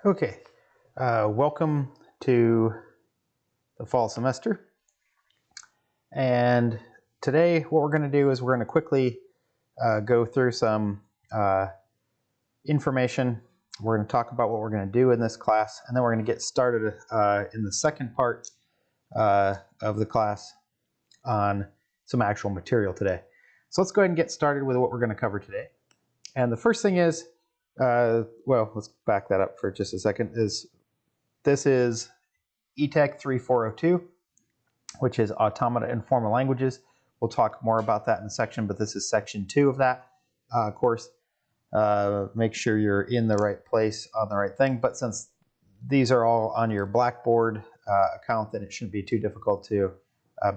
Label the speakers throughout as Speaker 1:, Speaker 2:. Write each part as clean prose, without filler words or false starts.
Speaker 1: Okay, welcome to the fall semester. And today what we're going to do is we're going to quickly go through some information. We're going to talk about what we're going to do in this class, and then we're going to get started in the second part of the class on some actual material today. So let's go ahead and get started with what we're going to cover today. And the first thing is, well, let's back that up for just a second, this is ETEC3402, which is Automata in Formal Languages. We'll talk more about that in a section, but this is section 2 of that course. Make sure you're in the right place on the right thing, but since these are all on your Blackboard account, then it shouldn't be too difficult to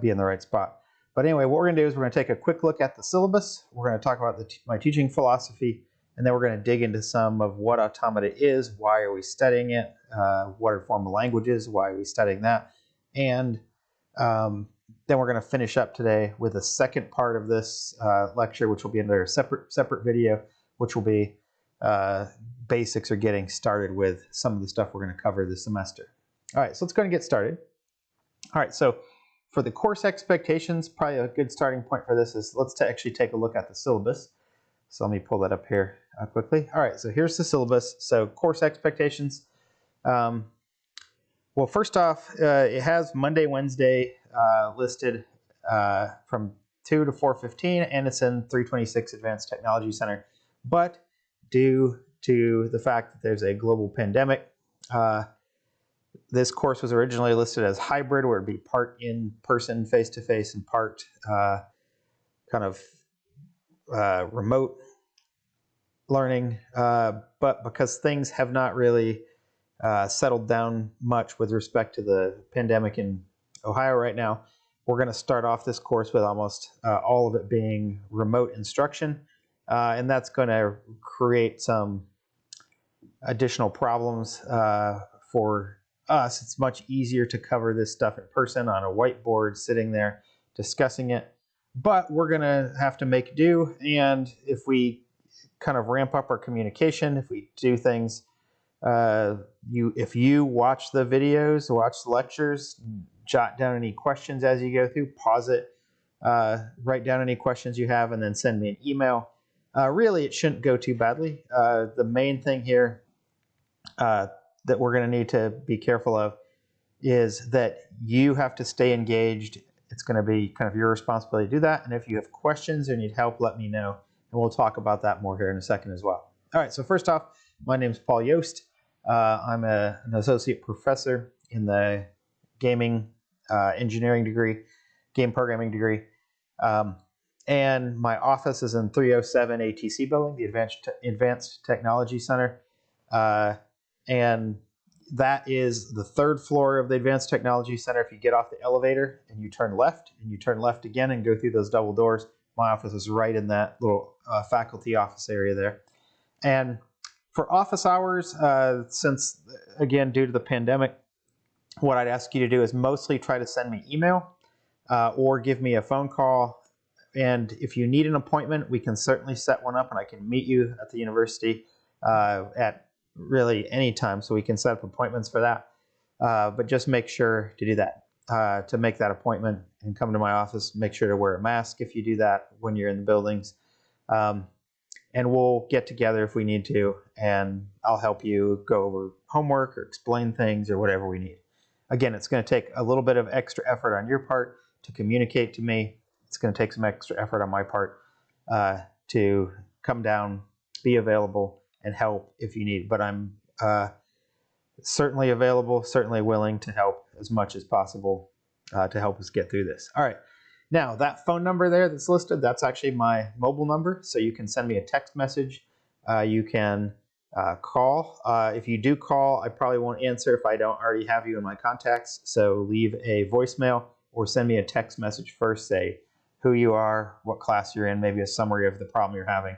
Speaker 1: be in the right spot. But anyway, what we're going to do is we're going to take a quick look at the syllabus. We're going to talk about my teaching philosophy, and then we're going to dig into some of what automata is, why are we studying it, what are formal languages, why are we studying that, and then we're going to finish up today with the second part of this lecture, which will be under a separate video, which will be basics or getting started with some of the stuff we're going to cover this semester. All right, so let's go ahead and get started. All right, so for the course expectations, probably a good starting point for this is let's actually take a look at the syllabus. So let me pull that up here quickly. All right, so here's the syllabus. So course expectations. Well, first off, it has Monday, Wednesday listed from 2 to 4:15, and it's in 326 Advanced Technology Center. But due to the fact that there's a global pandemic, this course was originally listed as hybrid, where it'd be part in-person, face-to-face, and part kind of remote learning. But because things have not really settled down much with respect to the pandemic in Ohio right now, we're going to start off this course with almost all of it being remote instruction. And that's going to create some additional problems for us. It's much easier to cover this stuff in person on a whiteboard, sitting there discussing it. But we're going to have to make do. And if we kind of ramp up our communication, if we do things, if you watch the videos, watch the lectures, jot down any questions as you go through, pause it, write down any questions you have, and then send me an email. Really, it shouldn't go too badly. The main thing here that we're going to need to be careful of is that you have to stay engaged. It's going to be kind of your responsibility to do that. And if you have questions or need help, let me know. And we'll talk about that more here in a second as well. All right, so first off, my name is Paul Yost. I'm an associate professor in the gaming engineering degree, game programming degree. And my office is in 307 ATC building, the Advanced Technology Center. And that is the third floor of the Advanced Technology Center. If you get off the elevator and you turn left again and go through those double doors, my office is right in that little faculty office area there. And for office hours, since, again, due to the pandemic, what I'd ask you to do is mostly try to send me email or give me a phone call. And if you need an appointment, we can certainly set one up, and I can meet you at the university at really any time, so we can set up appointments for that. But just make sure to do that, to make that appointment and come to my office. Make sure to wear a mask if you do that when you're in the buildings. And we'll get together if we need to, and I'll help you go over homework or explain things or whatever we need. Again, it's going to take a little bit of extra effort on your part to communicate to me. It's going to take some extra effort on my part to come down, be available, and help if you need. But I'm certainly available, certainly willing to help as much as possible to help us get through this. All right. Now, that phone number there that's listed, that's actually my mobile number. So you can send me a text message. You can call. If you do call, I probably won't answer if I don't already have you in my contacts. So leave a voicemail or send me a text message first. Say who you are, what class you're in, maybe a summary of the problem you're having.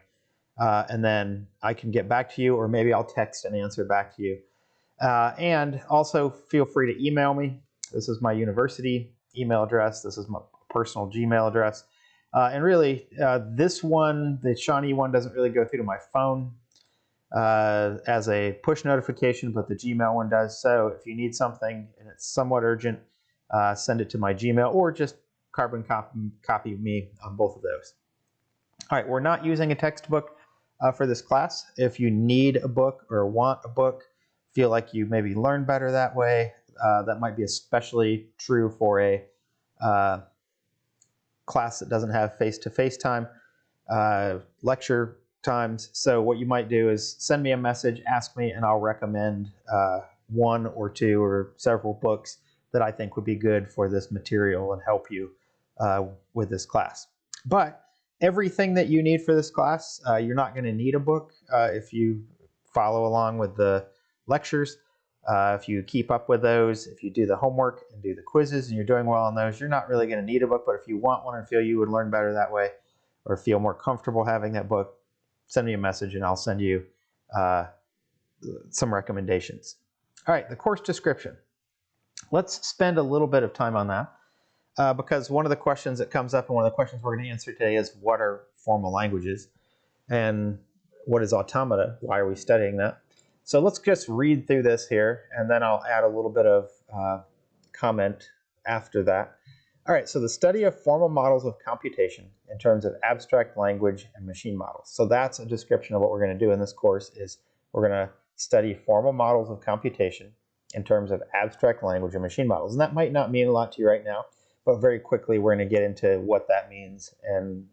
Speaker 1: And then I can get back to you, or maybe I'll text and answer back to you. And also feel free to email me. This is my university email address. This is my personal Gmail address. And really, this one, the Shawnee one, doesn't really go through to my phone. as a push notification, but the Gmail one does. So if you need something and it's somewhat urgent, send it to my Gmail or just carbon copy me on both of those. All right, we're not using a textbook for this class. If you need a book or want a book, feel like you maybe learn better that way, that might be especially true for a class that doesn't have face-to-face time, lecture times. So what you might do is send me a message, ask me, and I'll recommend one or two or several books that I think would be good for this material and help you with this class. But everything that you need for this class, you're not going to need a book if you follow along with the lectures. If you keep up with those, if you do the homework and do the quizzes and you're doing well on those, you're not really going to need a book. But if you want one and feel you would learn better that way or feel more comfortable having that book, send me a message and I'll send you some recommendations. All right, the course description. Let's spend a little bit of time on that because one of the questions that comes up and one of the questions we're going to answer today is what are formal languages and what is automata? Why are we studying that? So let's just read through this here and then I'll add a little bit of comment after that. All right, so the study of formal models of computation in terms of abstract language and machine models. So that's a description of what we're going to do in this course is we're going to study formal models of computation in terms of abstract language and machine models. And that might not mean a lot to you right now, but very quickly we're going to get into what that means and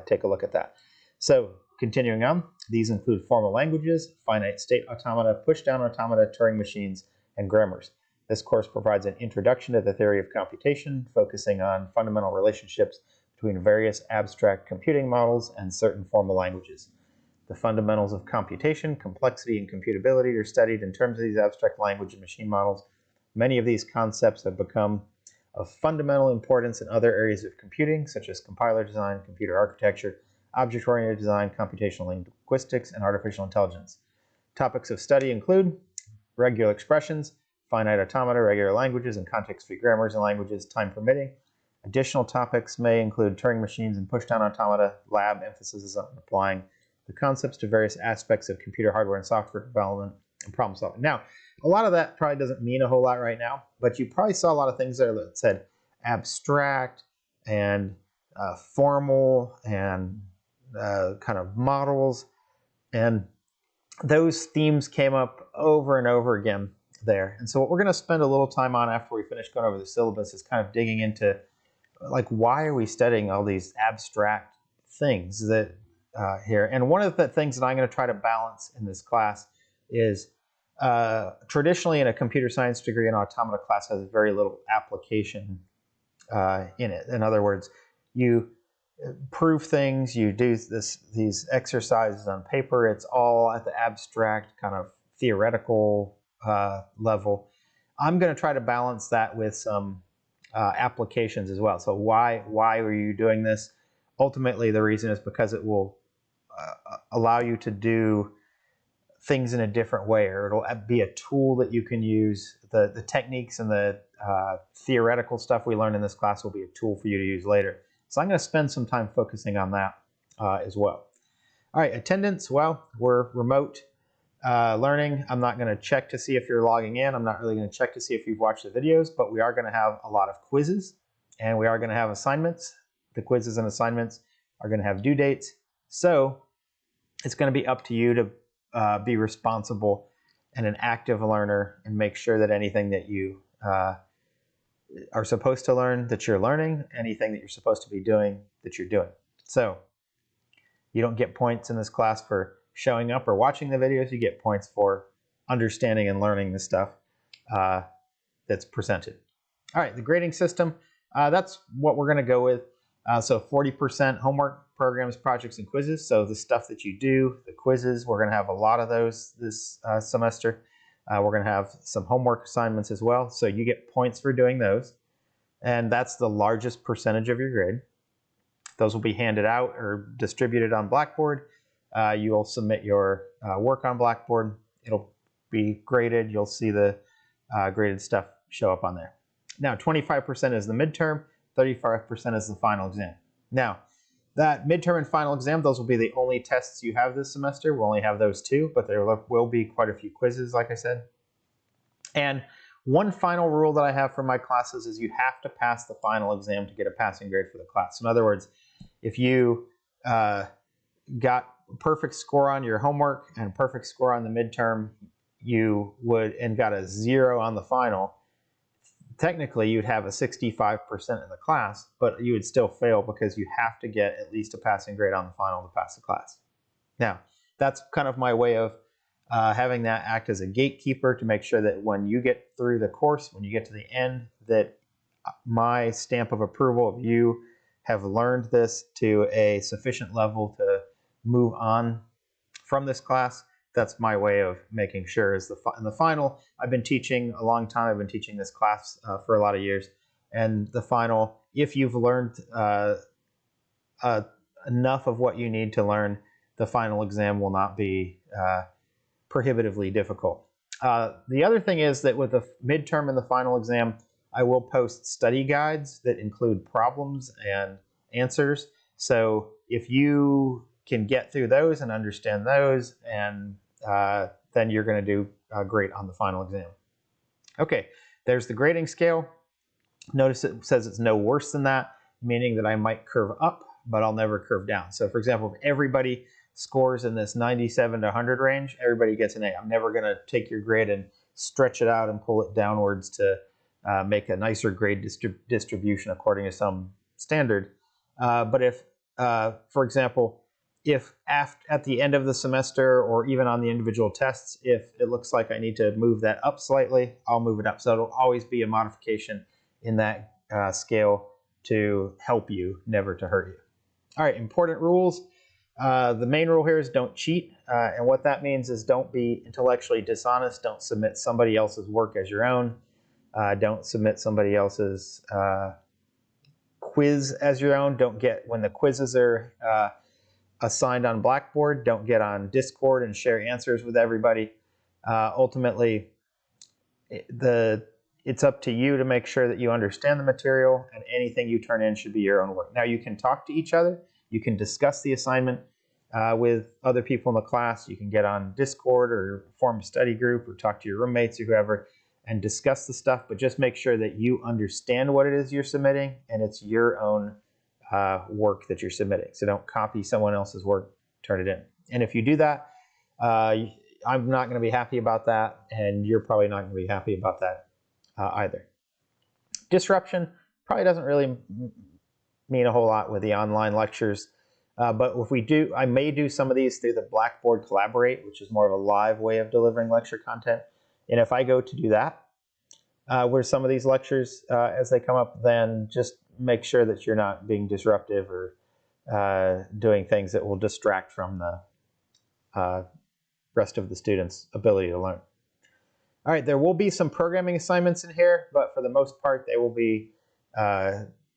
Speaker 1: take a look at that. So continuing on, these include formal languages, finite state automata, push-down automata, Turing machines, and grammars. This course provides an introduction to the theory of computation, focusing on fundamental relationships between various abstract computing models and certain formal languages. The fundamentals of computation, complexity, and computability are studied in terms of these abstract language and machine models. Many of these concepts have become of fundamental importance in other areas of computing, such as compiler design, computer architecture, object-oriented design, computational linguistics, and artificial intelligence. Topics of study include regular expressions, finite automata, regular languages, and context-free grammars and languages, time permitting. Additional topics may include Turing machines and push-down automata. Lab emphasis is on applying the concepts to various aspects of computer hardware and software development and problem solving. Now, a lot of that probably doesn't mean a whole lot right now, but you probably saw a lot of things there that said abstract and formal and kind of models, and those themes came up over and over again there. And so what we're going to spend a little time on after we finish going over the syllabus is kind of digging into like why are we studying all these abstract things that here. And one of the things that I'm going to try to balance in this class is traditionally in a computer science degree, an automata class has very little application in it. In other words, you prove things, you do these exercises on paper. It's all at the abstract kind of theoretical level. I'm going to try to balance that with some applications as well. So why are you doing this? Ultimately, the reason is because it will allow you to do things in a different way, or it'll be a tool that you can use. The techniques and the theoretical stuff we learn in this class will be a tool for you to use later. So I'm going to spend some time focusing on that as well. All right, attendance. Well, we're remote learning. I'm not going to check to see if you're logging in. I'm not really going to check to see if you've watched the videos, but we are going to have a lot of quizzes and we are going to have assignments. The quizzes and assignments are going to have due dates. So it's going to be up to you to be responsible and an active learner and make sure that anything that you are supposed to learn that you're learning, anything that you're supposed to be doing that you're doing. So you don't get points in this class for showing up or watching the videos. You get points for understanding and learning the stuff that's presented. All right, the grading system, that's what we're going to go with. So 40% homework, programs, projects, and quizzes. So the stuff that you do, the quizzes, we're going to have a lot of those this semester. We're going to have some homework assignments as well. So you get points for doing those. And that's the largest percentage of your grade. Those will be handed out or distributed on Blackboard. You will submit your work on Blackboard. It'll be graded. You'll see the graded stuff show up on there. Now, 25% is the midterm, 35% is the final exam. Now, That midterm and final exam, those will be the only tests you have this semester. We'll only have those 2, but there will be quite a few quizzes, like I said. And one final rule that I have for my classes is you have to pass the final exam to get a passing grade for the class. So in other words, if you got a perfect score on your homework and a perfect score on the midterm, and got a 0 on the final, technically you'd have a 65% in the class, but you would still fail because you have to get at least a passing grade on the final to pass the class. Now, that's kind of my way of having that act as a gatekeeper to make sure that when you get through the course, when you get to the end, that my stamp of approval of you have learned this to a sufficient level to move on from this class. That's my way of making sure is in the final. I've been teaching a long time. I've been teaching this class for a lot of years. And the final, if you've learned enough of what you need to learn, the final exam will not be prohibitively difficult. The other thing is that with the midterm and the final exam, I will post study guides that include problems and answers. So if you can get through those and understand those, and then you're going to do great on the final exam. Okay, there's the grading scale. Notice it says it's no worse than that, meaning that I might curve up, but I'll never curve down. So for example, if everybody scores in this 97 to 100 range, everybody gets an A. I'm never going to take your grade and stretch it out and pull it downwards to make a nicer grade distribution according to some standard. But if, for example, if at the end of the semester or even on the individual tests, if it looks like I need to move that up slightly, I'll move it up. So it'll always be a modification in that scale to help you, never to hurt you. All right, important rules. The main rule here is don't cheat. And what that means is don't be intellectually dishonest. Don't submit somebody else's work as your own. Don't submit somebody else's quiz as your own. Don't get, when the quizzes are assigned on Blackboard, don't get on Discord and share answers with everybody. Ultimately, it's up to you to make sure that you understand the material, and anything you turn in should be your own work. Now, you can talk to each other. You can discuss the assignment with other people in the class. You can get on Discord or form a study group or talk to your roommates or whoever and discuss the stuff, but just make sure that you understand what it is you're submitting and it's your own work that you're submitting. So don't copy someone else's work, turn it in. And if you do that, I'm not going to be happy about that, and you're probably not going to be happy about that either. Disruption probably doesn't really mean a whole lot with the online lectures, but if we do, I may do some of these through the Blackboard Collaborate, which is more of a live way of delivering lecture content. And if I go to do that, where some of these lectures, as they come up, then just make sure that you're not being disruptive or doing things that will distract from the rest of the students' ability to learn. All right, there will be some programming assignments in here, but for the most part, they will be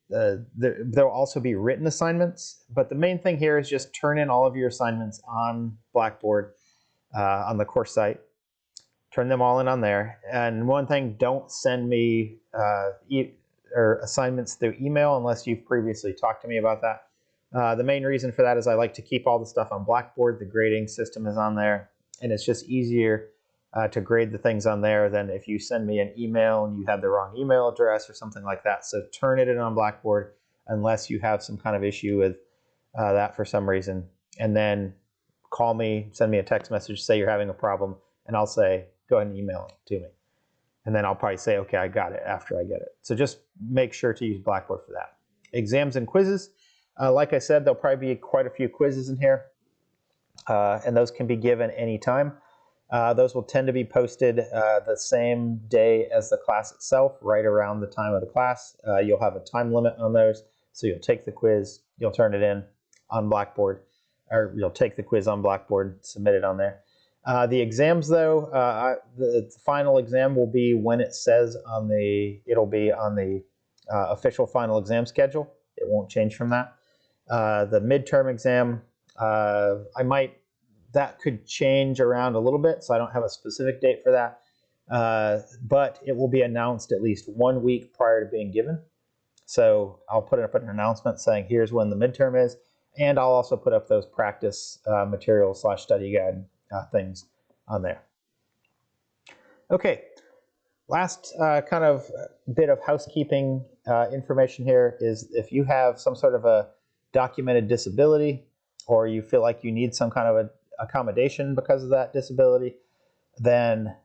Speaker 1: there'll also be written assignments. But the main thing here is just turn in all of your assignments on Blackboard on the course site. Turn them all in on there. And one thing, don't send me assignments through email unless you've previously talked to me about that. The main reason for that is I like to keep all the stuff on Blackboard. The grading system is on there, and it's just easier to grade the things on there than if you send me an email and you have the wrong email address or something like that. So turn it in on Blackboard unless you have some kind of issue with that for some reason. And then call me, send me a text message, say you're having a problem, and I'll say, go ahead and email it to me. And then I'll probably say, okay, I got it after I get it. So just make sure to use Blackboard for that. Exams and quizzes. Like I said, there'll probably be quite a few quizzes in here, and those can be given anytime. Those will tend to be posted the same day as the class itself, right around the time of the class. You'll have a time limit on those, so you'll take the quiz, you'll turn it in on Blackboard, or you'll take the quiz on Blackboard, submit it on there. The exams, though, the final exam will be when it says on the, it'll be on the official final exam schedule. It won't change from that. The midterm exam, that could change around a little bit, so I don't have a specific date for that. But it will be announced at least 1 week prior to being given. So I'll put up an announcement saying, here's when the midterm is, And I'll also put up those practice materials / study guide things on there. Okay, last kind of bit of housekeeping information here is if you have some sort of a documented disability, or you feel like you need some kind of a accommodation because of that disability, then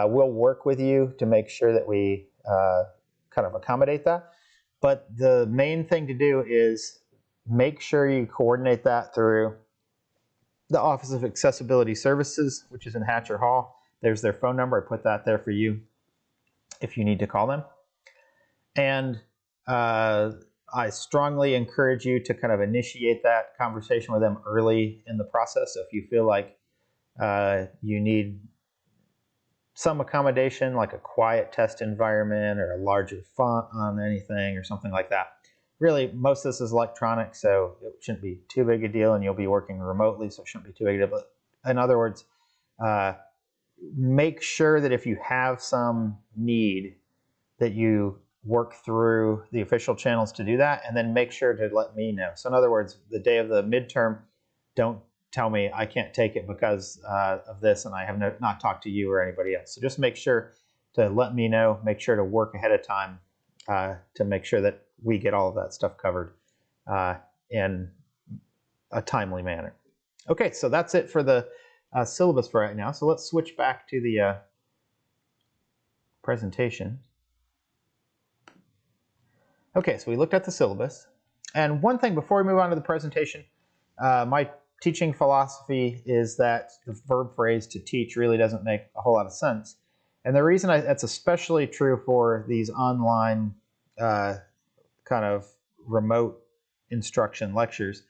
Speaker 1: we'll work with you to make sure that we kind of accommodate that. But the main thing to do is make sure you coordinate that through the Office of Accessibility Services, which is in Hatcher Hall. There's their phone number. I put that there for you if you need to call them. And I strongly encourage you to kind of initiate that conversation with them early in the process. So if you feel like you need some accommodation, like a quiet test environment or a larger font on anything or something like that. Really, most of this is electronic, so it shouldn't be too big a deal, and you'll be working remotely, so it shouldn't be too big a deal. But in other words, make sure that if you have some need, that you work through the official channels to do that, and then make sure to let me know. So in other words, the day of the midterm, don't tell me I can't take it because of this, and I have not talked to you or anybody else. So just make sure to let me know, make sure to work ahead of time to make sure that we get all of that stuff covered in a timely manner. Okay, so that's it for the syllabus for right now. So let's switch back to the presentation. Okay, so we looked at the syllabus. And one thing before we move on to the presentation, my teaching philosophy is that the verb phrase to teach really doesn't make a whole lot of sense. And the reason that's especially true for these online kind of remote instruction lectures.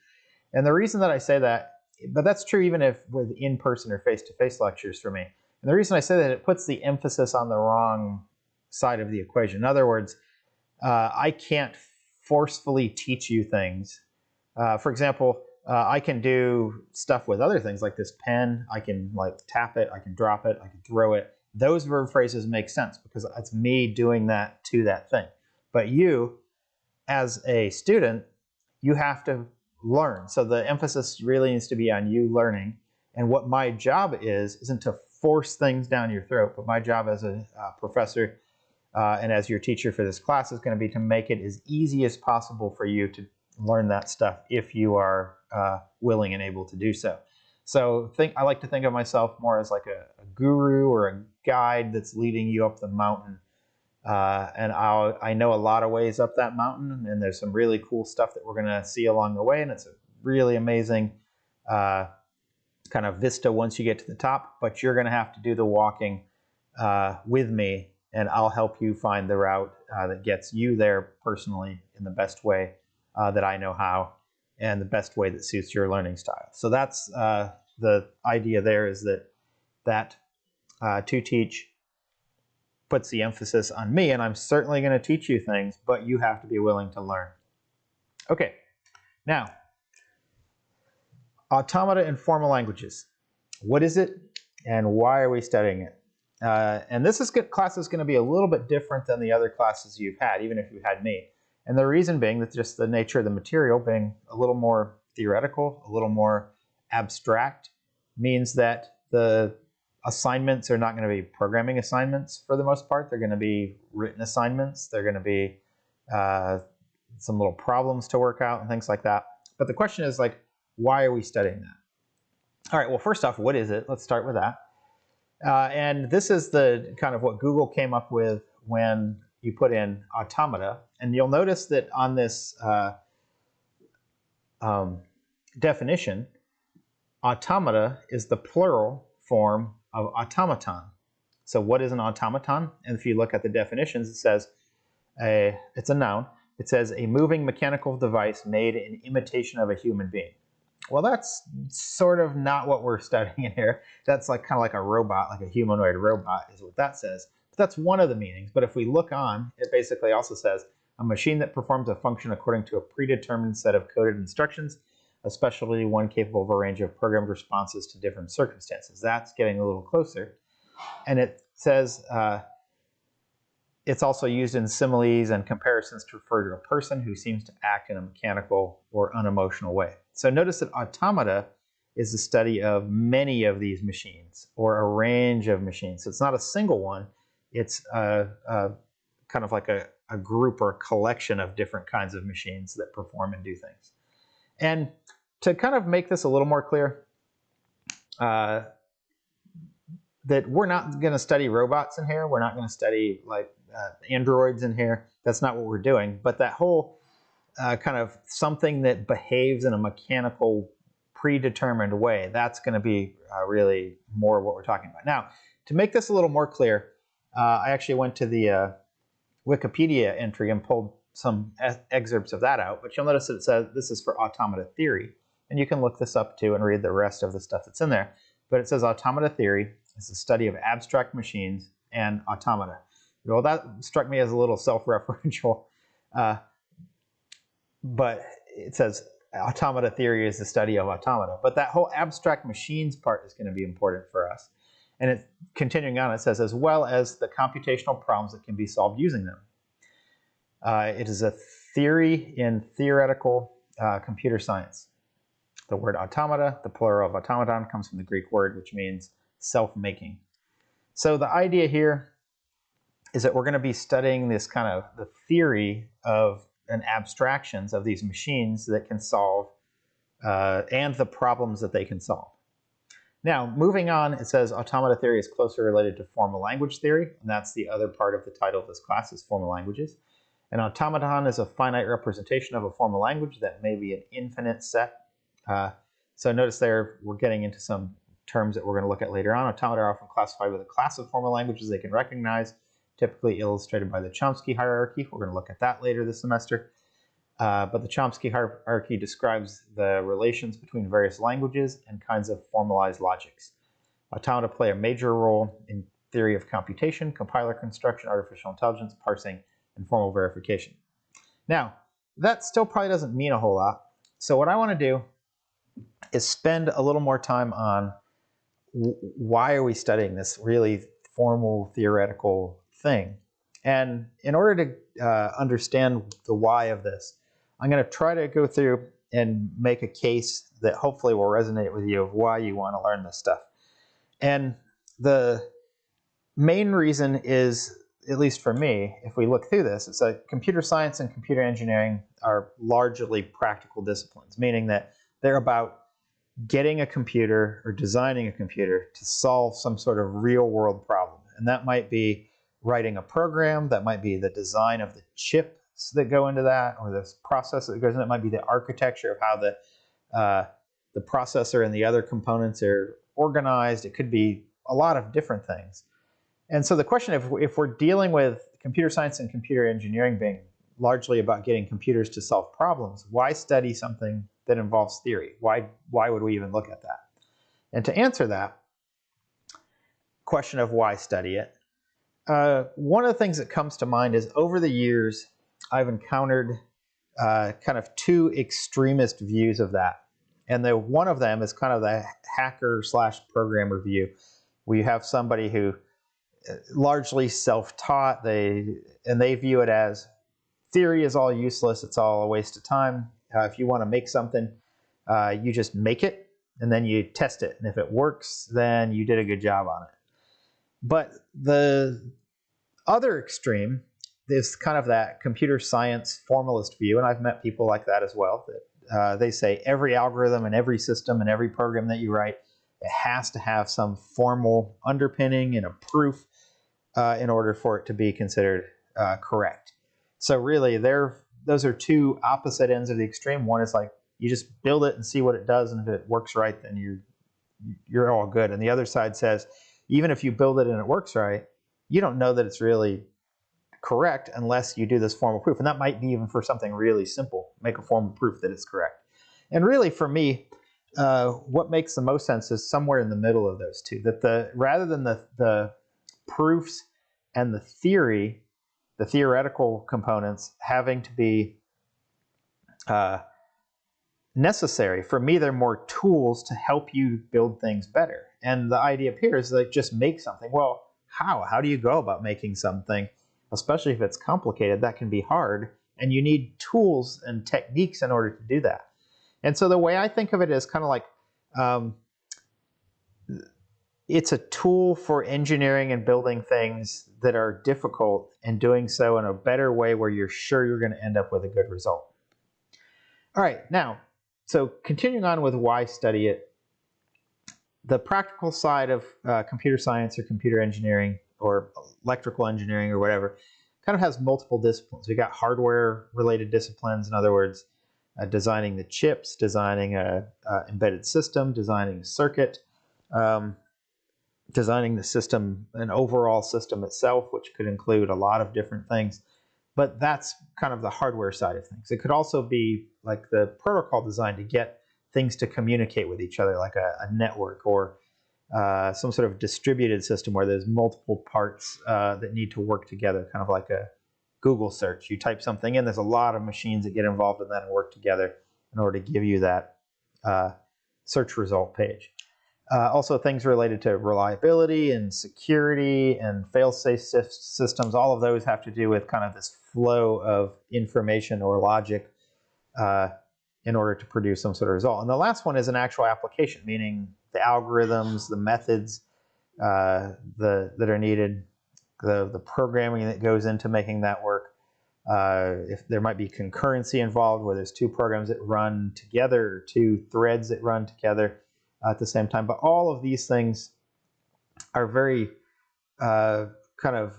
Speaker 1: And the reason that I say that, but that's true even if with in-person or face-to-face lectures for me. And the reason I say that, it puts the emphasis on the wrong side of the equation. In other words, I can't forcefully teach you things. For example, I can do stuff with other things like this pen. I can like tap it, I can drop it, I can throw it. Those verb phrases make sense because it's me doing that to that thing. But you, as a student, you have to learn. So the emphasis really needs to be on you learning. And what my job isn't to force things down your throat, but my job as a professor and as your teacher for this class is going to be to make it as easy as possible for you to learn that stuff if you are willing and able to do so. So I like to think of myself more as like a guru or a guide that's leading you up the mountain. And I know a lot of ways up that mountain, and there's some really cool stuff that we're going to see along the way, and it's a really amazing kind of vista once you get to the top, but you're going to have to do the walking with me, and I'll help you find the route that gets you there personally in the best way that I know how, and the best way that suits your learning style. So that's the idea there, is that to teach puts the emphasis on me, and I'm certainly going to teach you things, but you have to be willing to learn. Okay, now, automata in formal languages. What is it, and why are we studying it? And this class is going to be a little bit different than the other classes you've had, even if you had me. And the reason being that just the nature of the material being a little more theoretical, a little more abstract, means that the assignments are not going to be programming assignments for the most part. They're going to be written assignments. They're going to be some little problems to work out and things like that. But the question is, like, why are we studying that? All right, well, first off, what is it? Let's start with that. And this is the kind of what Google came up with when you put in automata. And you'll notice that on this definition, automata is the plural form of automaton. So what is an automaton? And if you look at the definitions, it says, it's a noun. It says a moving mechanical device made in imitation of a human being. Well, that's sort of not what we're studying here. That's like kind of like a robot, like a humanoid robot is what that says. But that's one of the meanings. But if we look on, it basically also says a machine that performs a function according to a predetermined set of coded instructions, especially one capable of a range of programmed responses to different circumstances. That's getting a little closer. And it says it's also used in similes and comparisons to refer to a person who seems to act in a mechanical or unemotional way. So notice that automata is the study of many of these machines or a range of machines. So it's not a single one. It's kind of like a group or a collection of different kinds of machines that perform and do things. And to kind of make this a little more clear, that we're not going to study robots in here. We're not going to study like androids in here. That's not what we're doing. But that whole kind of something that behaves in a mechanical, predetermined way, that's going to be really more what we're talking about. Now, to make this a little more clear, I actually went to the Wikipedia entry and pulled some excerpts of that out. But you'll notice that it says this is for automata theory. And you can look this up too and read the rest of the stuff that's in there. But it says automata theory is the study of abstract machines and automata. Well, that struck me as a little self-referential, but it says automata theory is the study of automata. But that whole abstract machines part is going to be important for us. And it, continuing on, it says, as well as the computational problems that can be solved using them. It is a theory in theoretical computer science. The word automata, the plural of automaton, comes from the Greek word, which means self-making. So the idea here is that we're going to be studying this kind of the theory of and abstractions of these machines that can solve and the problems that they can solve. Now, moving on, it says automata theory is closely related to formal language theory, and that's the other part of the title of this class is formal languages. An automaton is a finite representation of a formal language that may be an infinite set. So notice there we're getting into some terms that we're going to look at later on. Automata are often classified with a class of formal languages they can recognize, typically illustrated by the Chomsky hierarchy. We're going to look at that later this semester. But the Chomsky hierarchy describes the relations between various languages and kinds of formalized logics. Automata play a major role in theory of computation, compiler construction, artificial intelligence, parsing, and formal verification. Now, that still probably doesn't mean a whole lot. So what I want to do is spend a little more time on why are we studying this really formal theoretical thing. And in order to understand the why of this, I'm going to try to go through and make a case that hopefully will resonate with you of why you want to learn this stuff. And the main reason is, at least for me, if we look through this, it's like computer science and computer engineering are largely practical disciplines, meaning that they're about getting a computer or designing a computer to solve some sort of real world problem. And that might be writing a program, that might be the design of the chips that go into that, or the process that goes in it, might be the architecture of how the processor and the other components are organized. It could be a lot of different things. And so the question, if we're dealing with computer science and computer engineering being largely about getting computers to solve problems, why study something that involves theory? Why would we even look at that? And to answer that question of why study it, one of the things that comes to mind is over the years, I've encountered kind of two extremist views of that. And one of them is kind of the hacker / programmer view. We have somebody who largely self-taught, and they view it as theory is all useless, it's all a waste of time. If you want to make something, you just make it and then you test it. And if it works, then you did a good job on it. But the other extreme is kind of that computer science formalist view, and I've met people like that as well, that they say every algorithm and every system and every program that you write, it has to have some formal underpinning and a proof in order for it to be considered correct. So really, those are two opposite ends of the extreme. One is like, you just build it and see what it does, and if it works right, then you're all good. And the other side says, even if you build it and it works right, you don't know that it's really correct unless you do this formal proof. And that might be even for something really simple, make a formal proof that it's correct. And really, for me, what makes the most sense is somewhere in the middle of those two, that rather than the proofs and the theory, the theoretical components having to be necessary, for me, they're more tools to help you build things better. And the idea up here is like, just make something. Well, how? How do you go about making something? Especially if it's complicated, that can be hard. And you need tools and techniques in order to do that. And so the way I think of it is kind of like it's a tool for engineering and building things that are difficult and doing so in a better way where you're sure you're going to end up with a good result. All right, now, so continuing on with why study it, the practical side of computer science or computer engineering or electrical engineering or whatever kind of has multiple disciplines. We got hardware-related disciplines, in other words, designing the chips, designing a embedded system, designing a circuit, designing the system, an overall system itself, which could include a lot of different things. But that's kind of the hardware side of things. It could also be like the protocol design to get things to communicate with each other, like a network or some sort of distributed system where there's multiple parts that need to work together, kind of like a Google search. You type something in, there's a lot of machines that get involved in that and work together in order to give you that search result page. Also things related to reliability and security and fail-safe systems, all of those have to do with kind of this flow of information or logic in order to produce some sort of result. And the last one is an actual application, meaning the algorithms, the methods that are needed, the programming that goes into making that work. If there might be concurrency involved where there's two programs that run together or two threads that run together at the same time. But all of these things are very kind of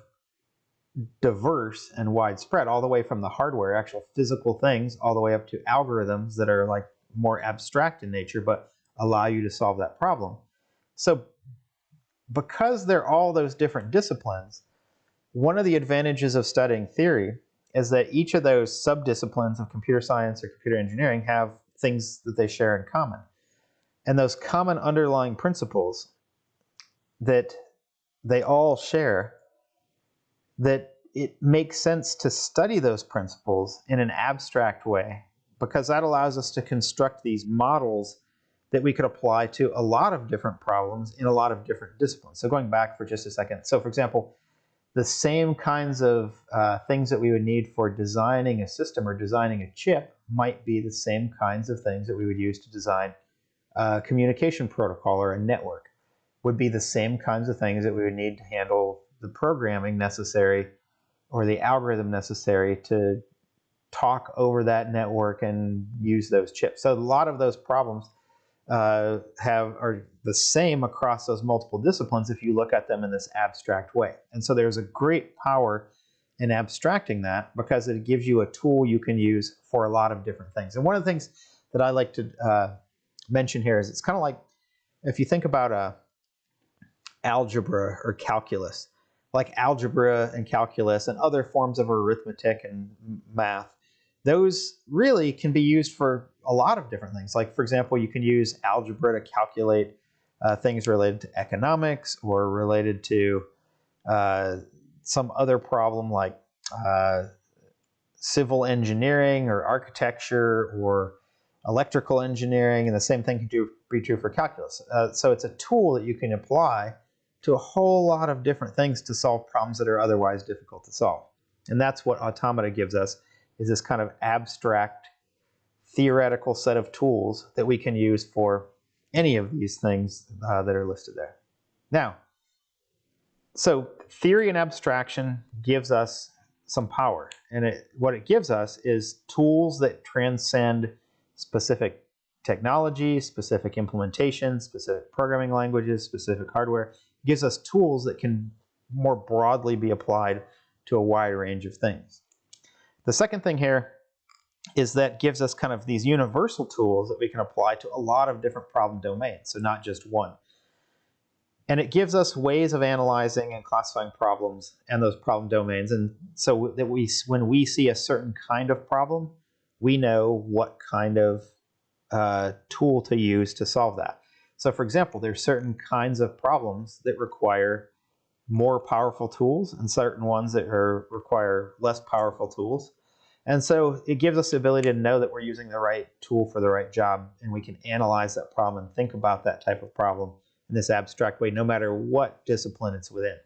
Speaker 1: diverse and widespread, all the way from the hardware, actual physical things, all the way up to algorithms that are like more abstract in nature, but allow you to solve that problem. So because they're all those different disciplines, one of the advantages of studying theory is that each of those subdisciplines of computer science or computer engineering have things that they share in common. And those common underlying principles that they all share, that it makes sense to study those principles in an abstract way, because that allows us to construct these models that we could apply to a lot of different problems in a lot of different disciplines. So going back for just a second, so for example, the same kinds of things that we would need for designing a system or designing a chip might be the same kinds of things that we would use to design a communication protocol or a network. Would be the same kinds of things that we would need to handle the programming necessary or the algorithm necessary to talk over that network and use those chips. So a lot of those problems are the same across those multiple disciplines if you look at them in this abstract way. And so there's a great power in abstracting that, because it gives you a tool you can use for a lot of different things. And one of the things that I like to mention here is it's kind of like if you think about algebra or calculus, like algebra and calculus and other forms of arithmetic and math, those really can be used for a lot of different things. Like, for example, you can use algebra to calculate things related to economics or related to some other problem like civil engineering or architecture or electrical engineering, and the same thing can be true for calculus. So it's a tool that you can apply to a whole lot of different things to solve problems that are otherwise difficult to solve. And that's what Automata gives us, is this kind of abstract theoretical set of tools that we can use for any of these things that are listed there. Now, so theory and abstraction gives us some power, and what it gives us is tools that transcend specific technology, specific implementation, specific programming languages, specific hardware. It gives us tools that can more broadly be applied to a wide range of things. The second thing here is that gives us kind of these universal tools that we can apply to a lot of different problem domains, so not just one. And it gives us ways of analyzing and classifying problems and those problem domains, and so that when we see a certain kind of problem, we know what kind of tool to use to solve that. So for example, there's certain kinds of problems that require more powerful tools and certain ones that require less powerful tools. And so it gives us the ability to know that we're using the right tool for the right job, and we can analyze that problem and think about that type of problem in this abstract way, no matter what discipline it's within.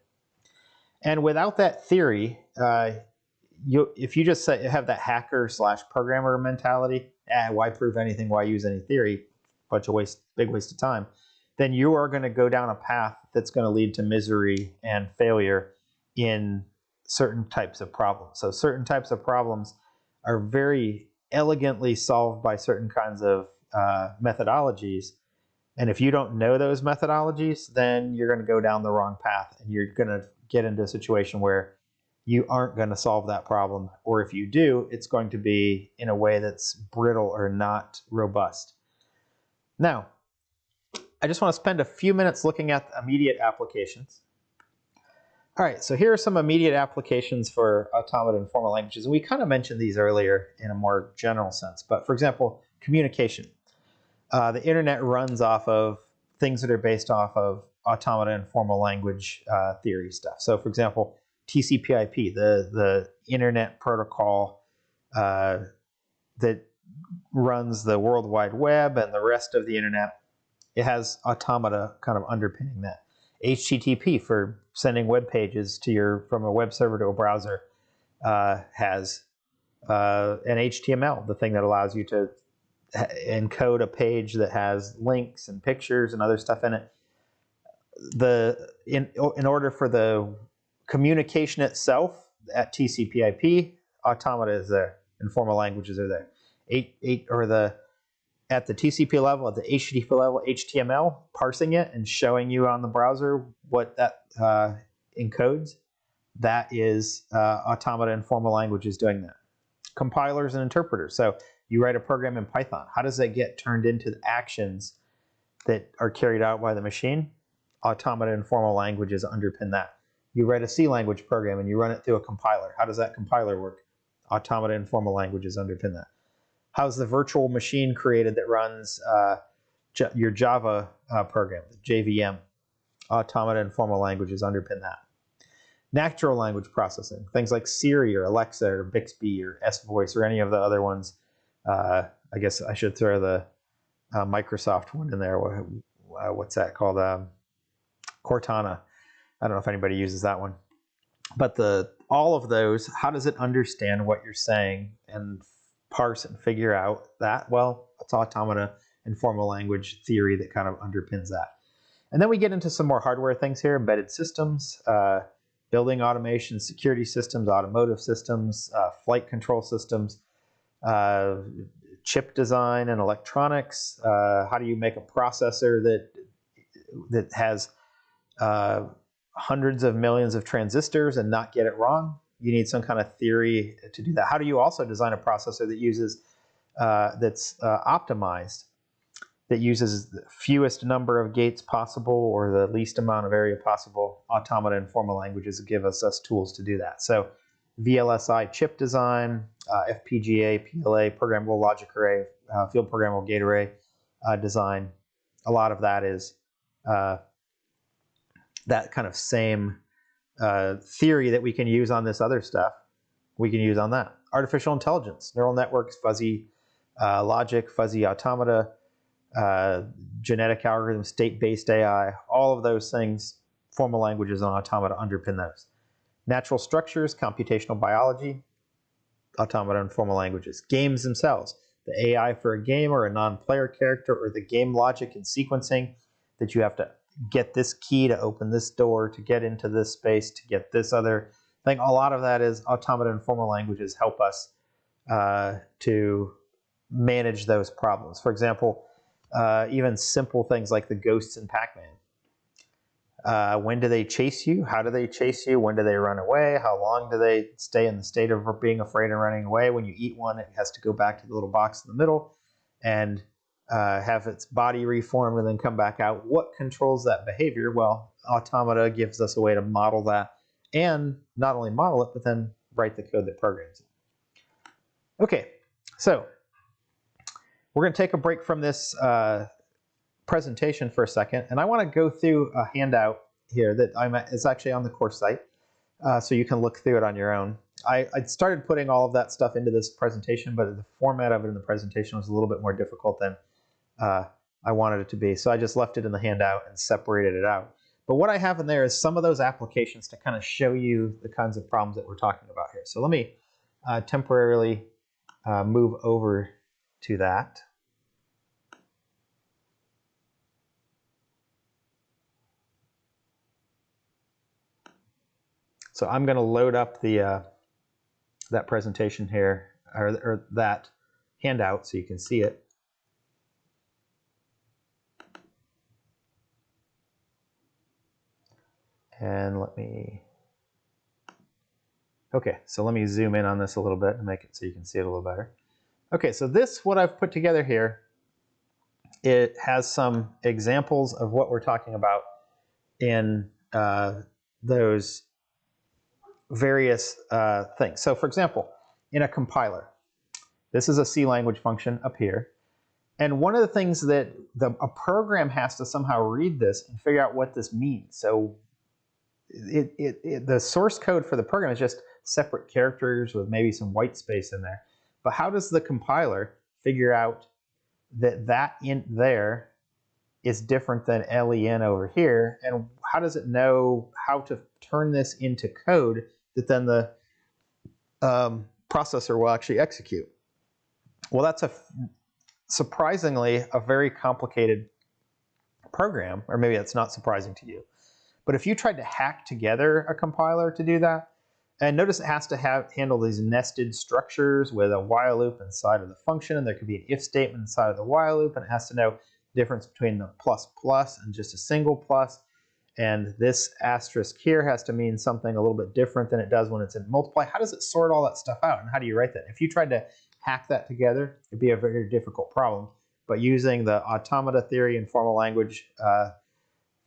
Speaker 1: And without that theory, if you just have that hacker/programmer mentality, why prove anything? Why use any theory? Big waste of time. Then you are going to go down a path that's going to lead to misery and failure in certain types of problems. So certain types of problems are very elegantly solved by certain kinds of methodologies. And if you don't know those methodologies, then you're going to go down the wrong path, and you're going to get into a situation where you aren't going to solve that problem. Or if you do, it's going to be in a way that's brittle or not robust. Now, I just want to spend a few minutes looking at the immediate applications. All right, so here are some immediate applications for automata and formal languages. And we kind of mentioned these earlier in a more general sense. But for example, communication. The internet runs off of things that are based off of automata and formal language theory stuff. So for example, TCP/IP, the internet protocol that runs the World Wide Web and the rest of the internet, it has automata kind of underpinning that. HTTP for sending web pages to from a web server to a browser has an HTML, the thing that allows you to encode a page that has links and pictures and other stuff in it. In order for the communication itself at TCP/IP, automata is there, and formal languages are there. At the TCP level, at the HTTP level, HTML, parsing it and showing you on the browser what that encodes, that is automata and formal languages doing that. Compilers and interpreters. So you write a program in Python. How does that get turned into the actions that are carried out by the machine? Automata and formal languages underpin that. You write a C language program and you run it through a compiler. How does that compiler work? Automata and formal languages underpin that. How's the virtual machine created that runs your Java program, the JVM? Automata and formal languages underpin that. Natural language processing, things like Siri or Alexa or Bixby or S-Voice or any of the other ones. I guess I should throw the Microsoft one in there. What's that called? Cortana. I don't know if anybody uses that one. But all of those, how does it understand what you're saying and parse and figure out that? Well, it's automata and formal language theory that kind of underpins that. And then we get into some more hardware things here: embedded systems, building automation, security systems, automotive systems, flight control systems, chip design and electronics. How do you make a processor that has hundreds of millions of transistors and not get it wrong? You need some kind of theory to do that. How do you also design a processor that uses that's optimized, that uses the fewest number of gates possible or the least amount of area possible? Automata and formal languages give us tools to do that. So VLSI chip design, FPGA, PLA, programmable logic array, field programmable gate array design. A lot of that is that kind of same theory that we can use on this other stuff, we can use on that. Artificial intelligence, neural networks, fuzzy logic, fuzzy automata, genetic algorithms, state-based AI, all of those things, formal languages and automata underpin those. Natural structures, computational biology, automata and formal languages. Games themselves, the AI for a game or a non-player character, or the game logic and sequencing that you have to get this key to open this door, to get into this space, to get this other thing. A lot of that is automata and formal languages help us to manage those problems. For example, even simple things like the ghosts in Pac-Man. When do they chase you? How do they chase you? When do they run away? How long do they stay in the state of being afraid and running away? When you eat one, it has to go back to the little box in the middle and have its body reformed and then come back out. What controls that behavior? Well, automata gives us a way to model that, and not only model it, but then write the code that programs it. Okay, so we're going to take a break from this presentation for a second, and I want to go through a handout here that it's actually on the course site, so you can look through it on your own. I started putting all of that stuff into this presentation, but the format of it in the presentation was a little bit more difficult than I wanted it to be, so I just left it in the handout and separated it out. But what I have in there is some of those applications to kind of show you the kinds of problems that we're talking about here. So let me temporarily move over to that. So I'm going to load up the that presentation here, or that handout, so you can see it. And okay, so let me zoom in on this a little bit and make it so you can see it a little better. Okay, so what I've put together here, it has some examples of what we're talking about in those various things. So for example, in a compiler, this is a C language function up here. And one of the things that a program has to somehow read this and figure out what this means. So the source code for the program is just separate characters with maybe some white space in there. But how does the compiler figure out that int there is different than len over here? And how does it know how to turn this into code that then the processor will actually execute? Well, that's surprisingly a very complicated program, or maybe that's not surprising to you. But if you tried to hack together a compiler to do that, and notice it has to handle these nested structures with a while loop inside of the function, and there could be an if statement inside of the while loop, and it has to know the difference between the plus plus and just a single plus. And this asterisk here has to mean something a little bit different than it does when it's in multiply. How does it sort all that stuff out, and how do you write that? If you tried to hack that together, it'd be a very difficult problem. But using the automata theory and formal language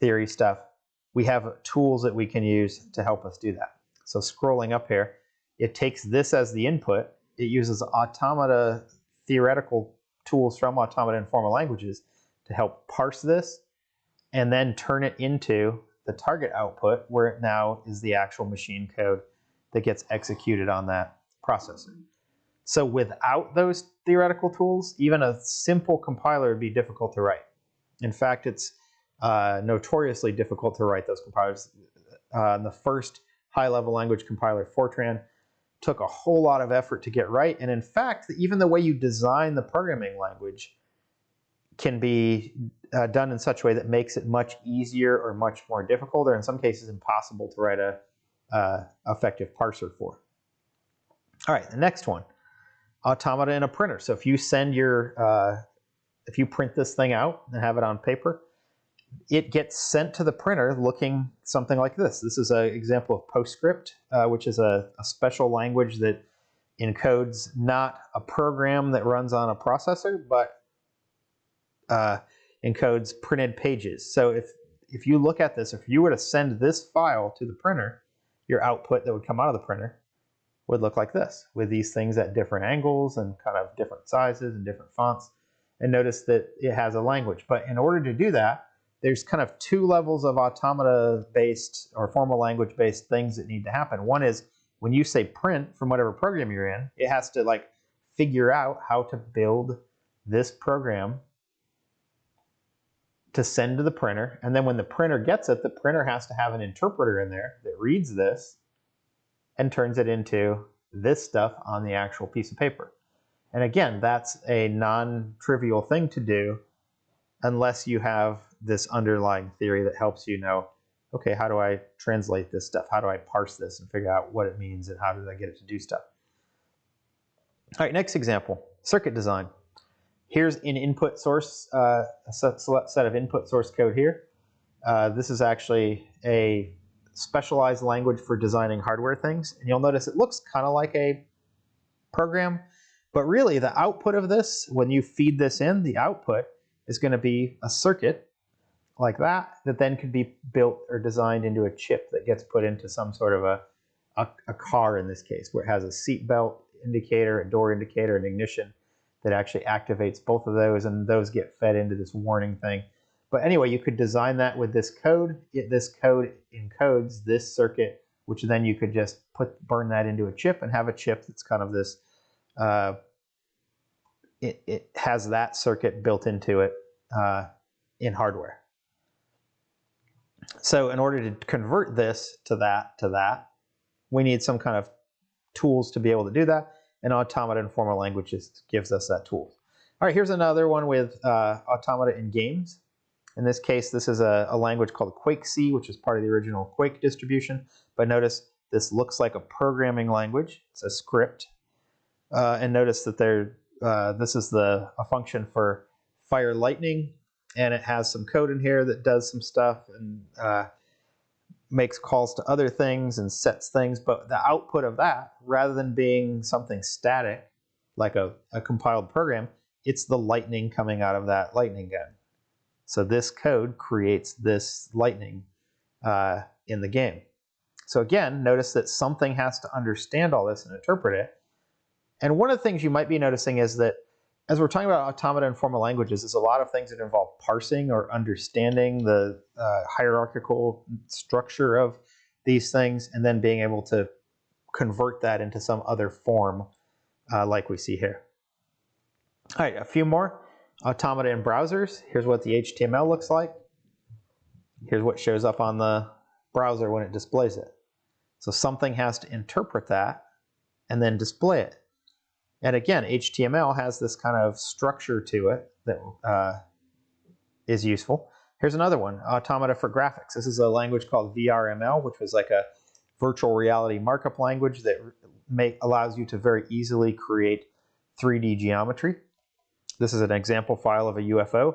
Speaker 1: theory stuff, we have tools that we can use to help us do that. So scrolling up here, it takes this as the input. It uses automata theoretical tools from automata and formal languages to help parse this and then turn it into the target output, where it now is the actual machine code that gets executed on that processor. So without those theoretical tools, even a simple compiler would be difficult to write. In fact, it's notoriously difficult to write those compilers. The first high-level language compiler, Fortran, took a whole lot of effort to get right. And in fact, even the way you design the programming language can be done in such a way that makes it much easier or much more difficult, or in some cases impossible to write a effective parser for. All right, the next one, automata in a printer. So if you send if you print this thing out and have it on paper, it gets sent to the printer looking something like this. This is an example of PostScript, which is a special language that encodes not a program that runs on a processor, but encodes printed pages. So if you look at this, if you were to send this file to the printer, your output that would come out of the printer would look like this, with these things at different angles and kind of different sizes and different fonts. And notice that it has a language. But in order to do that, there's kind of two levels of automata-based or formal language-based things that need to happen. One is when you say print from whatever program you're in, it has to like figure out how to build this program to send to the printer. And then when the printer gets it, the printer has to have an interpreter in there that reads this and turns it into this stuff on the actual piece of paper. And again, that's a non-trivial thing to do unless you have this underlying theory that helps you know, okay, how do I translate this stuff? How do I parse this and figure out what it means, and how do I get it to do stuff? All right, next example, circuit design. Here's an input source, a set of input source code here. This is actually a specialized language for designing hardware things. And you'll notice it looks kind of like a program, but really the output of this, when you feed this in, the output is going to be a circuit like that then could be built or designed into a chip that gets put into some sort of a car in this case, where it has a seat belt indicator, a door indicator, an ignition that actually activates both of those, and those get fed into this warning thing. But anyway, you could design that with this code. This code encodes this circuit, which then you could just burn that into a chip and have a chip that's kind of this, it has that circuit built into it in hardware. So in order to convert this to that, we need some kind of tools to be able to do that, and automata and formal languages gives us that tool. All right, here's another one with Automata in games. In this case, this is a language called Quake C, which is part of the original Quake distribution. But notice this looks like a programming language. It's a script. And notice that this is a function for fire lightning, and it has some code in here that does some stuff and makes calls to other things and sets things. But the output of that, rather than being something static like a compiled program, it's the lightning coming out of that lightning gun. So this code creates this lightning in the game. So again, notice that something has to understand all this and interpret it. And one of the things you might be noticing is that as we're talking about automata in formal languages, there's a lot of things that involve parsing or understanding the hierarchical structure of these things and then being able to convert that into some other form like we see here. All right, a few more. Automata in browsers. Here's what the HTML looks like. Here's what shows up on the browser when it displays it. So something has to interpret that and then display it. And again, HTML has this kind of structure to it that is useful. Here's another one, Automata for graphics. This is a language called VRML, which was like a virtual reality markup language that allows you to very easily create 3D geometry. This is an example file of a UFO.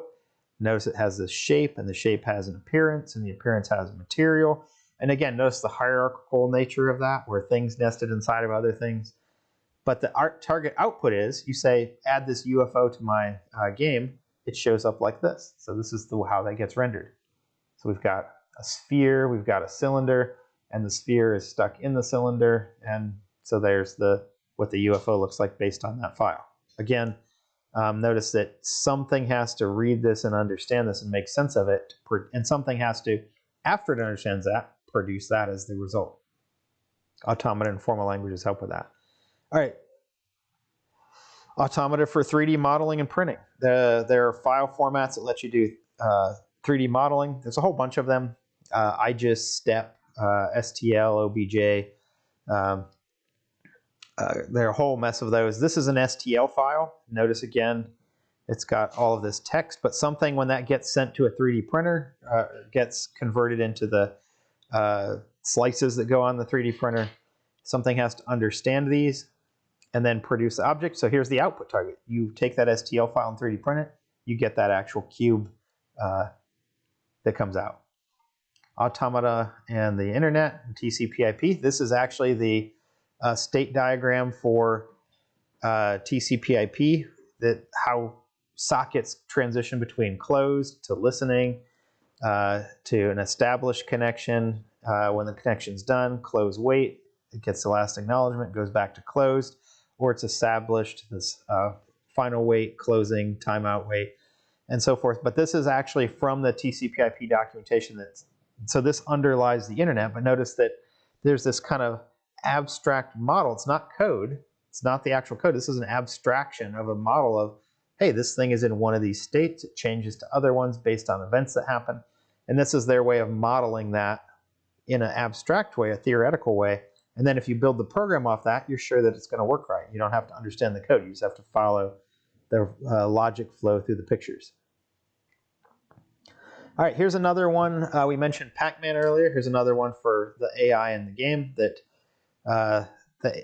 Speaker 1: Notice it has this shape, and the shape has an appearance, and the appearance has a material. And again, notice the hierarchical nature of that, where things nested inside of other things. But the target output is, you say, add this UFO to my game, it shows up like this. So this is how that gets rendered. So we've got a sphere, we've got a cylinder, and the sphere is stuck in the cylinder. And so there's what the UFO looks like based on that file. Again, notice that something has to read this and understand this and make sense of it. And something has to, after it understands that, produce that as the result. Automata and formal languages help with that. All right. Automata for 3D modeling and printing. There are file formats that let you do 3D modeling. There's a whole bunch of them. IGES, STEP, STL, OBJ. There are a whole mess of those. This is an STL file. Notice again, it's got all of this text, but something when that gets sent to a 3D printer gets converted into the slices that go on the 3D printer. Something has to understand these and then produce the object. So here's the output target. You take that STL file and 3D print it, you get that actual cube that comes out. Automata and the internet, TCP/IP. This is actually the state diagram for TCP/IP, how sockets transition between closed to listening to an established connection. When the connection's done, close wait, it gets the last acknowledgement, goes back to closed, or it's established, this final wait, closing, timeout wait, and so forth. But this is actually from the TCP/IP documentation. So this underlies the internet, but notice that there's this kind of abstract model. It's not code. It's not the actual code. This is an abstraction of a model of, hey, this thing is in one of these states. It changes to other ones based on events that happen. And this is their way of modeling that in an abstract way, a theoretical way. And then if you build the program off that, you're sure that it's going to work right. You don't have to understand the code. You just have to follow the logic flow through the pictures. All right, here's another one. We mentioned Pac-Man earlier. Here's another one for the AI in the game that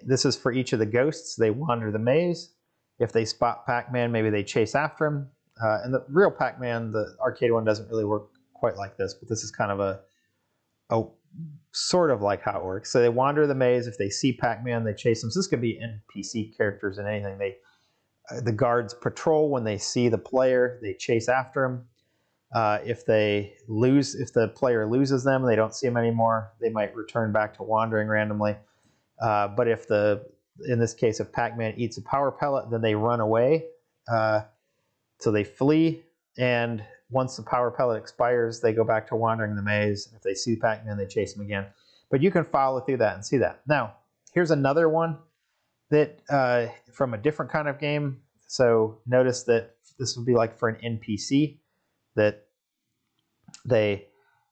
Speaker 1: this is for each of the ghosts. They wander the maze. If they spot Pac-Man, maybe they chase after him. And the real Pac-Man, the arcade one, doesn't really work quite like this, but this is kind of a sort of like how it works. So they wander the maze. If they see Pac-Man, they chase him. So this could be NPC characters and anything. The guards patrol when they see the player. They chase after him. If the player loses them, they don't see them anymore, they might return back to wandering randomly. But in this case, if Pac-Man eats a power pellet, then they run away. So they flee, and once the power pellet expires, they go back to wandering the maze. If they see Pac-Man, they chase him again. But you can follow through that and see that. Now, here's another one that from a different kind of game. So notice that this would be like for an NPC, that they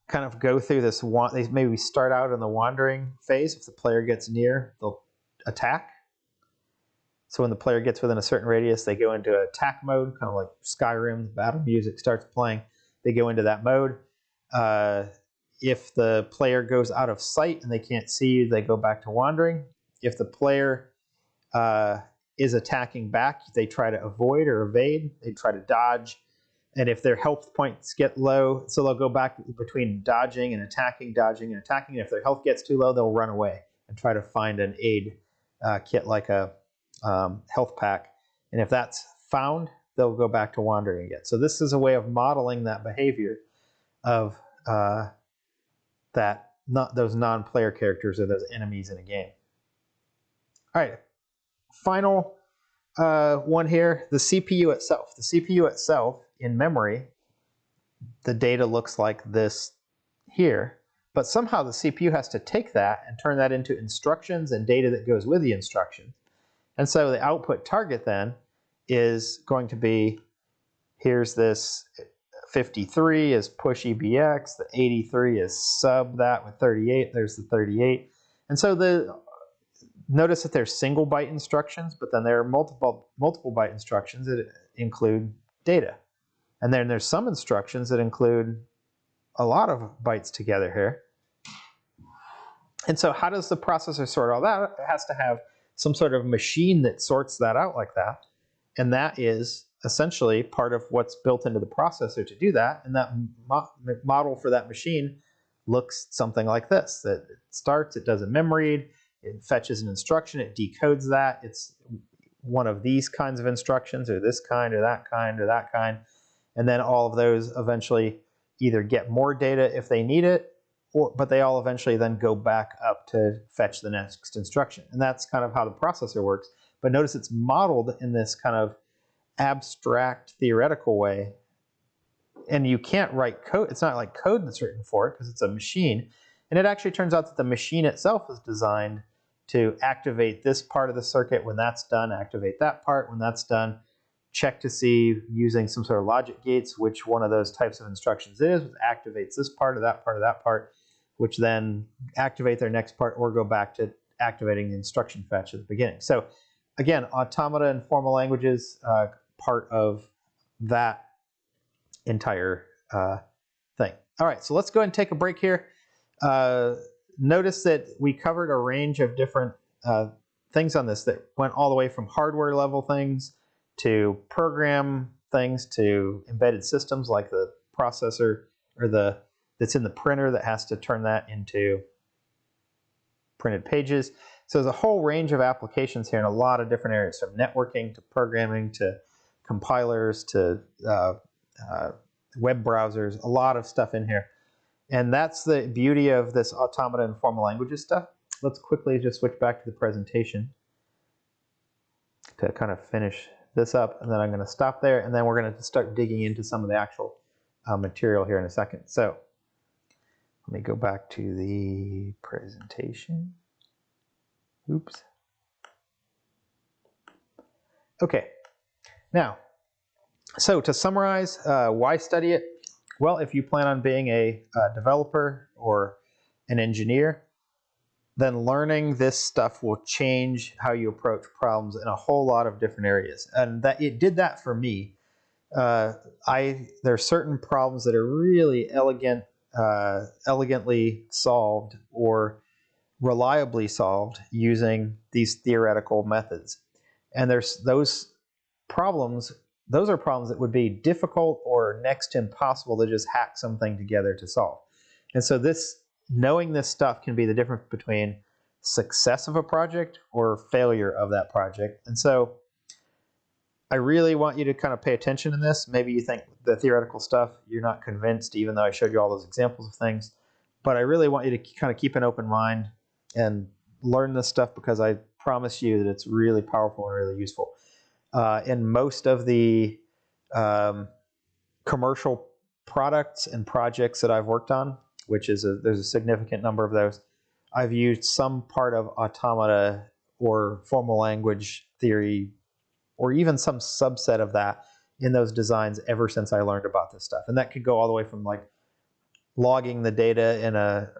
Speaker 1: kind of go through this. They maybe start out in the wandering phase. If the player gets near, they'll attack. So when the player gets within a certain radius, they go into attack mode, kind of like Skyrim. The battle music starts playing. They go into that mode. If the player goes out of sight and they can't see you, they go back to wandering. If the player is attacking back, they try to avoid or evade. They try to dodge. And if their health points get low, so they'll go back between dodging and attacking, dodging and attacking. And if their health gets too low, they'll run away and try to find an aid kit like a health pack. And if that's found, they'll go back to wandering again. So this is a way of modeling that behavior of those non-player characters or those enemies in a game. All right, final one here, the CPU itself. The CPU itself in memory, the data looks like this here, but somehow the CPU has to take that and turn that into instructions and data that goes with the instructions. And so the output target then is going to be, here's this 53 is push EBX, the 83 is sub that with 38, there's the 38. And so notice that there's single byte instructions, but then there are multiple byte instructions that include data. And then there's some instructions that include a lot of bytes together here. And so how does the processor sort all that? It has to have some sort of machine that sorts that out like that. And that is essentially part of what's built into the processor to do that. And that model for that machine looks something like this. That it starts, it does a mem read, it fetches an instruction, it decodes that. It's one of these kinds of instructions, or this kind, or that kind, or that kind. And then all of those eventually either get more data if they need it, but they all eventually then go back up to fetch the next instruction. And that's kind of how the processor works. But notice it's modeled in this kind of abstract theoretical way. And you can't write code. It's not like code that's written for it because it's a machine. And it actually turns out that the machine itself is designed to activate this part of the circuit. When that's done, activate that part. When that's done, check to see using some sort of logic gates which one of those types of instructions it is, which activates this part or that part or that part, which then activate their next part or go back to activating the instruction fetch at the beginning. So again, automata and formal languages, part of that entire thing. All right, so let's go ahead and take a break here. Notice that we covered a range of different things on this that went all the way from hardware level things to program things to embedded systems like the processor or that's in the printer that has to turn that into printed pages. So there's a whole range of applications here in a lot of different areas, from networking to programming to compilers to web browsers, a lot of stuff in here. And that's the beauty of this automata and formal languages stuff. Let's quickly just switch back to the presentation to kind of finish this up, and then I'm going to stop there, and then we're going to start digging into some of the actual material here in a second. So let me go back to the presentation. Oops. Okay. Now, so to summarize, why study it? Well, if you plan on being a developer or an engineer, then learning this stuff will change how you approach problems in a whole lot of different areas. And that it did that for me. There are certain problems that are really elegantly solved or reliably solved using these theoretical methods. And there's those are problems that would be difficult or next to impossible to just hack something together to solve. And so knowing this stuff can be the difference between success of a project or failure of that project. And so I really want you to kind of pay attention in this. Maybe you think the theoretical stuff, you're not convinced, even though I showed you all those examples of things. But I really want you to kind of keep an open mind and learn this stuff, because I promise you that it's really powerful and really useful. In most of the commercial products and projects that I've worked on, which is there's a significant number of those, I've used some part of automata or formal language theory, or even some subset of that in those designs ever since I learned about this stuff. And that could go all the way from like logging the data in a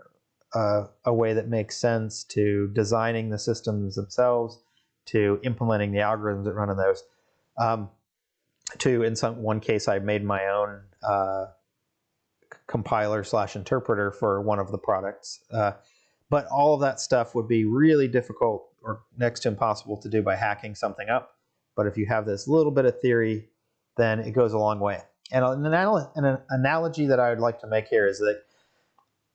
Speaker 1: way that makes sense, to designing the systems themselves, to implementing the algorithms that run on those. To in one case, I made my own compiler / interpreter for one of the products. But all of that stuff would be really difficult or next to impossible to do by hacking something up. But if you have this little bit of theory, then it goes a long way. And an analogy that I would like to make here is that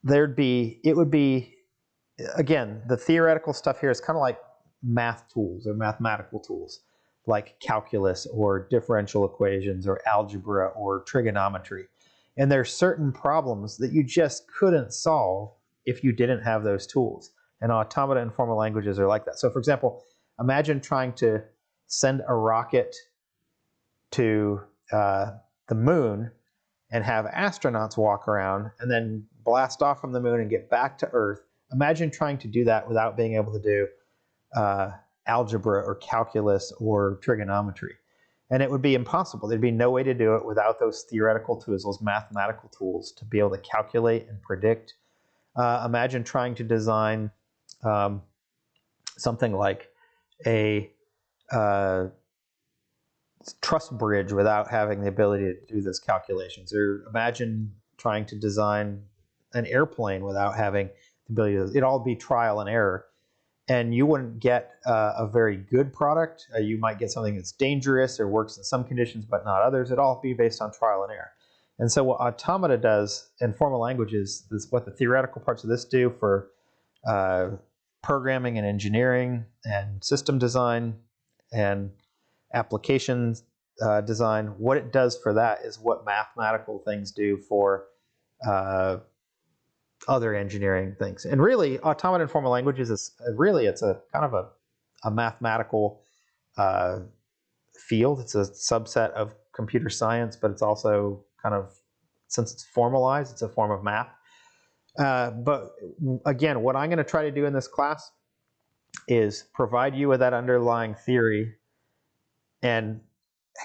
Speaker 1: it would be, again, the theoretical stuff here is kind of like math tools or mathematical tools, like calculus or differential equations or algebra or trigonometry. And there's certain problems that you just couldn't solve if you didn't have those tools. And automata and formal languages are like that. So for example, imagine trying to send a rocket to the moon and have astronauts walk around and then blast off from the moon and get back to Earth. Imagine trying to do that without being able to do algebra or calculus or trigonometry. And it would be impossible. There'd be no way to do it without those theoretical tools, those mathematical tools to be able to calculate and predict. Imagine trying to design something like a truss bridge without having the ability to do those calculations. Or imagine trying to design an airplane without having the ability to, it'd all be trial and error. And you wouldn't get a very good product. You might get something that's dangerous or works in some conditions but not others. It'd all be based on trial and error. And so what Automata does in formal languages is what the theoretical parts of this do for programming and engineering and system design and application design. What it does for that is what mathematical things do for other engineering things. And really, automata and formal languages is really, it's a kind of a mathematical field. It's a subset of computer science, but it's also kind of, since it's formalized, it's a form of math. But again, what I'm going to try to do in this class is provide you with that underlying theory and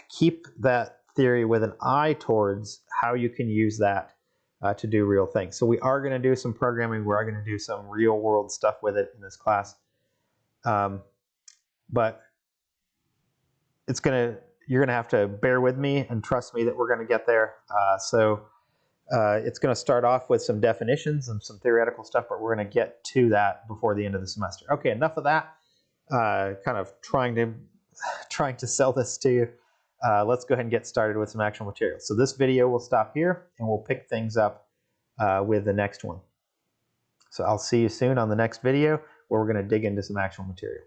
Speaker 1: keep that theory with an eye towards how you can use that to do real things. So we are going to do some programming. We are going to do some real world stuff with it in this class. But you're going to have to bear with me and trust me that we're going to get there. It's going to start off with some definitions and some theoretical stuff, but we're going to get to that before the end of the semester. Okay, enough of that. Kind of trying to sell this to you. Let's go ahead and get started with some actual material. So this video will stop here, and we'll pick things up with the next one. So I'll see you soon on the next video, where we're going to dig into some actual material.